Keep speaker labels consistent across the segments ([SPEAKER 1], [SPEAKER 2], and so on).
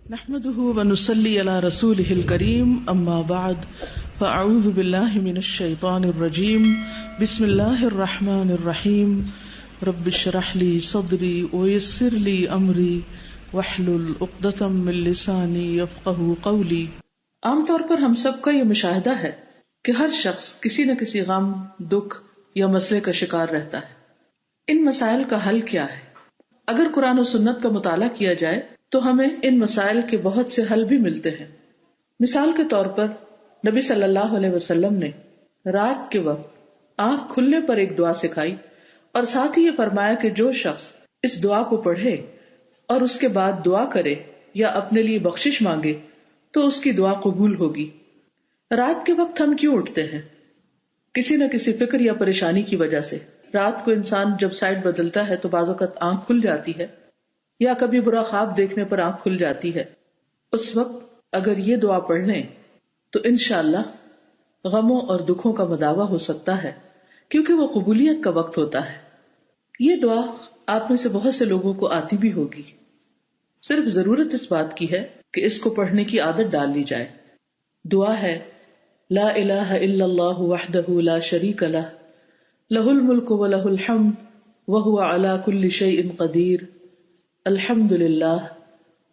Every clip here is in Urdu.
[SPEAKER 1] نحمده ونصلي على رسوله الكريم اما بعد فاعوذ بالله من الشيطان الرجيم بسم الله الرحمن الرحيم رب اشرح لي صدري ويسر لي امري واحلل عقدة من لساني يفقهوا قولي۔ عام طور پر ہم سب کا یہ مشاہدہ ہے کہ ہر شخص کسی نہ کسی غم، دکھ یا مسئلے کا شکار رہتا ہے۔ ان مسائل کا حل کیا ہے؟ اگر قرآن و سنت کا مطالعہ کیا جائے تو ہمیں ان مسائل کے بہت سے حل بھی ملتے ہیں۔ مثال کے طور پر نبی صلی اللہ علیہ وسلم نے رات کے وقت آنکھ کھلنے پر ایک دعا سکھائی اور ساتھ ہی یہ فرمایا کہ جو شخص اس دعا کو پڑھے اور اس کے بعد دعا کرے یا اپنے لیے بخشش مانگے تو اس کی دعا قبول ہوگی۔ رات کے وقت ہم کیوں اٹھتے ہیں؟ کسی نہ کسی فکر یا پریشانی کی وجہ سے۔ رات کو انسان جب سائڈ بدلتا ہے تو بعض اوقات آنکھ کھل جاتی ہے یا کبھی برا خواب دیکھنے پر آنکھ کھل جاتی ہے۔ اس وقت اگر یہ دعا پڑھ لیں تو انشاءاللہ غموں اور دکھوں کا مداوع ہو سکتا ہے، کیونکہ وہ قبولیت کا وقت ہوتا ہے۔ یہ دعا آپ میں سے بہت سے لوگوں کو آتی بھی ہوگی، صرف ضرورت اس بات کی ہے کہ اس کو پڑھنے کی عادت ڈال لی جائے۔ دعا ہے لا الہ الا اللہ وحدہ لا شریک لہ لہ الملک ولہ الحمد وہو علی کل شیء قدیر الحمد للہ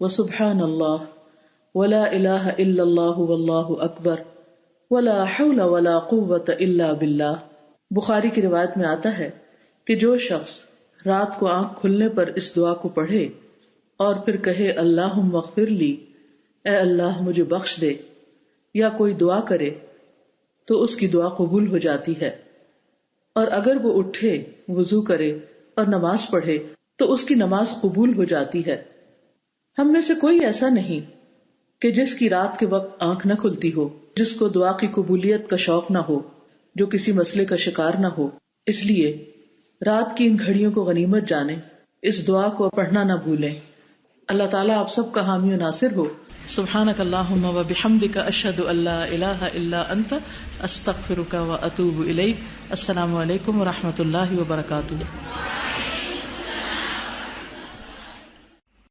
[SPEAKER 1] وسبحان اللہ ولا الہ الا اللہ واللہ اکبر ولا حول ولا قوۃ الا باللہ۔ بخاری کی روایت میں آتا ہے کہ جو شخص رات کو آنکھ کھلنے پر اس دعا کو پڑھے اور پھر کہے اللہم اغفر لی، اے اللہ مجھے بخش دے، یا کوئی دعا کرے تو اس کی دعا قبول ہو جاتی ہے۔ اور اگر وہ اٹھے، وضو کرے اور نماز پڑھے تو اس کی نماز قبول ہو جاتی ہے۔ ہم میں سے کوئی ایسا نہیں کہ جس کی رات کے وقت آنکھ نہ کھلتی ہو، جس کو دعا کی قبولیت کا شوق نہ ہو، جو کسی مسئلے کا شکار نہ ہو۔ اس لیے رات کی ان گھڑیوں کو غنیمت جانیں، اس دعا کو پڑھنا نہ بھولیں۔ اللہ تعالیٰ آپ سب کا حامی و ناصر ہو۔ سبحانک اللہم و بحمدک اشہد ان لا الہ الا انت استغفرک و اتوب الیک۔ السلام علیکم و رحمۃ اللہ وبرکاتہ۔